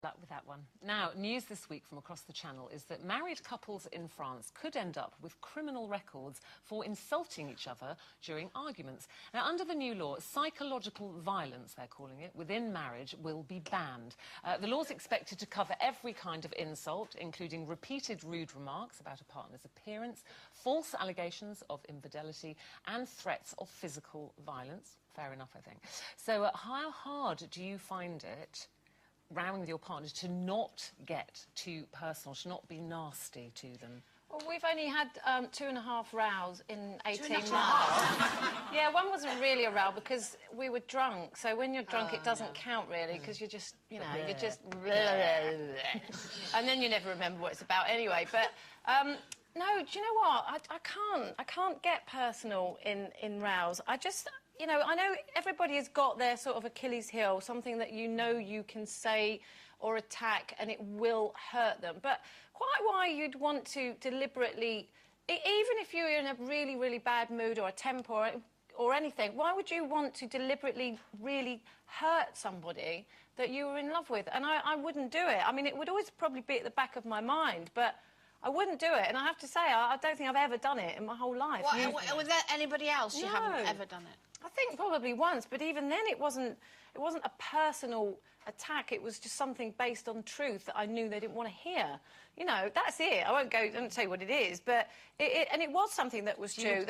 Luck with that one. Now, news this week from across the Channel is that married couples in France could end up with criminal records for insulting each other during arguments. Now, under the new law, psychological violence, they're calling it, within marriage will be banned. The law's expected to cover every kind of insult, including repeated rude remarks about a partner's appearance, false allegations of infidelity, and threats of physical violence. Fair enough, I think. So, how hard do you find it rowing with your partners to not get too personal, to not be nasty to them? Well, we've only had 2.5 rows in 18 months. Yeah, one wasn't really a row because we were drunk. So when you're drunk, it doesn't count really because you're just, you know, you're just... and then you never remember what it's about anyway. But no, do you know what? I can't get personal in rows. I just... You know, I know everybody has got their sort of Achilles heel, something that you know you can say or attack and it will hurt them. But quite why you'd want to deliberately, even if you're in a really, really bad mood or a temper or anything, why would you want to deliberately really hurt somebody that you were in love with? And I wouldn't do it. I mean, it would always probably be at the back of my mind, but I wouldn't do it. And I have to say, I don't think I've ever done it in my whole life. Was there anybody else you haven't ever done it? I think probably once, but even then it wasn't a personal attack. It was just something based on truth that I knew they didn't want to hear. You know, that's it. I don't say what it is, but it was something that was true.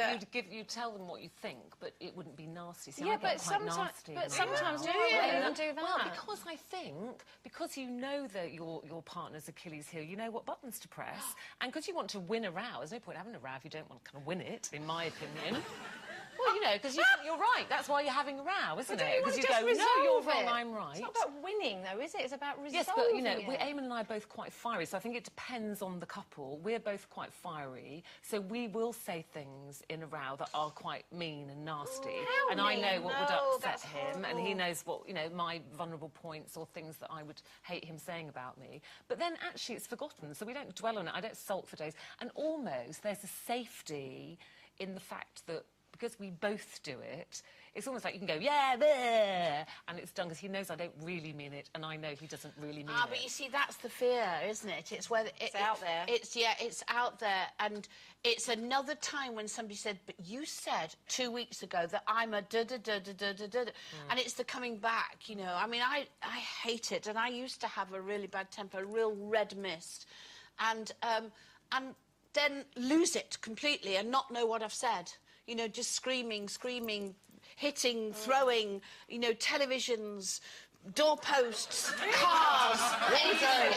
You'd tell them what you think, but it wouldn't be nasty. See, yeah, but sometimes do you even do that? Well, because I think, because you know that your partner's Achilles heel, you know what buttons to press, and because you want to win a row. There's no point having a row if you don't want to kind of win it, in my opinion. Well, you know, because you think you're right. That's why you're having a row, isn't it? Because you go, no, you're wrong, I'm right. It's not about winning, though, is it? It's about resolving. Yes, but, you know, Eamon and I are both quite fiery, so I think it depends on the couple. We're both quite fiery, so we will say things in a row that are quite mean and nasty. And I know what would upset him, and he knows what, you know, my vulnerable points or things that I would hate him saying about me. But then, actually, it's forgotten, so we don't dwell on it. I don't sulk for days. And almost there's a safety in the fact that because we both do it, it's almost like you can go, yeah, bleh, and it's done because he knows I don't really mean it, and I know he doesn't really mean it. But you see, that's the fear, isn't it? It's where it's out there. It's out there, and it's another time when somebody said, but you said 2 weeks ago that I'm a da-da-da-da-da-da-da, and it's the coming back, you know. I mean, I hate it, and I used to have a really bad temper, a real red mist, and then lose it completely and not know what I've said. You know, just screaming, hitting, throwing, you know, televisions, doorposts, cars, anything.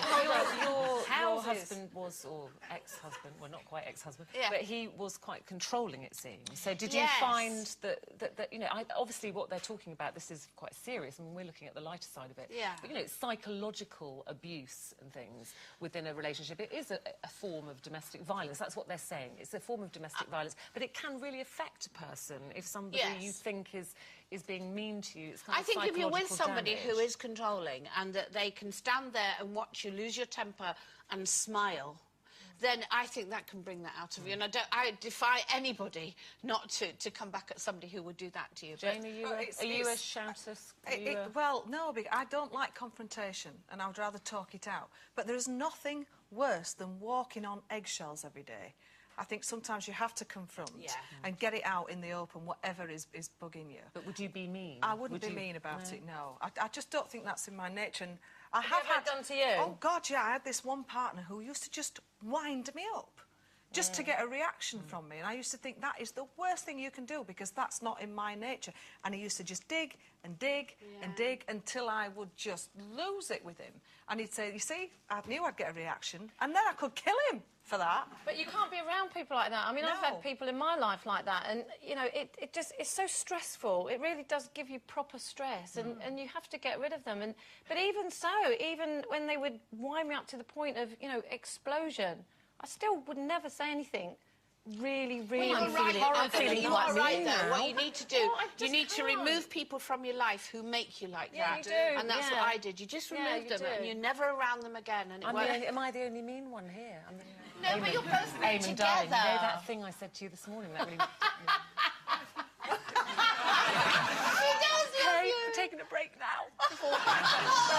Your husband was, or ex-husband, well, not quite ex-husband, but he was quite controlling, it seems. So did you find that you know, obviously what they're talking about, this is quite serious, I mean, we're looking at the lighter side of it. Yeah. But, you know, psychological abuse and things within a relationship, it is a form of domestic violence. That's what they're saying. It's a form of domestic violence, but it can really affect a person if somebody you think is being mean to you. It's kind of I think if you're with somebody damage. who is controlling and that they can stand there and watch you lose your temper and smile, then I think that can bring that out of you. And I defy anybody not to come back at somebody who would do that to you. Jane, are you a shouter? Well, no, because I don't like confrontation and I would rather talk it out. But there is nothing worse than walking on eggshells every day. I think sometimes you have to confront and get it out in the open, whatever is bugging you. But would you be mean? I wouldn't be mean about it, no. I just don't think that's in my nature. And I have had done to you? Oh, God, yeah. I had this one partner who used to just wind me up just to get a reaction from me. And I used to think that is the worst thing you can do because that's not in my nature. And he used to just dig and dig and dig until I would just lose it with him. And he'd say, you see, I knew I'd get a reaction, and then I could kill him for that. But you can't be around people like that. I mean, I've had people in my life like that, and, you know, it's so stressful. It really does give you proper stress, and you have to get rid of them. But even so, even when they would wind me up to the point of, you know, explosion, I still would never say anything really, really horrible. You are right, though. What you need to do, you need to remove people from your life who make you like that. You do. And that's what I did. You just remove them, and you're never around them again. And am I the only mean one here? No, but you're both mean together. Darling, you know that thing I said to you this morning? That really... She does love you. We're taking a break now.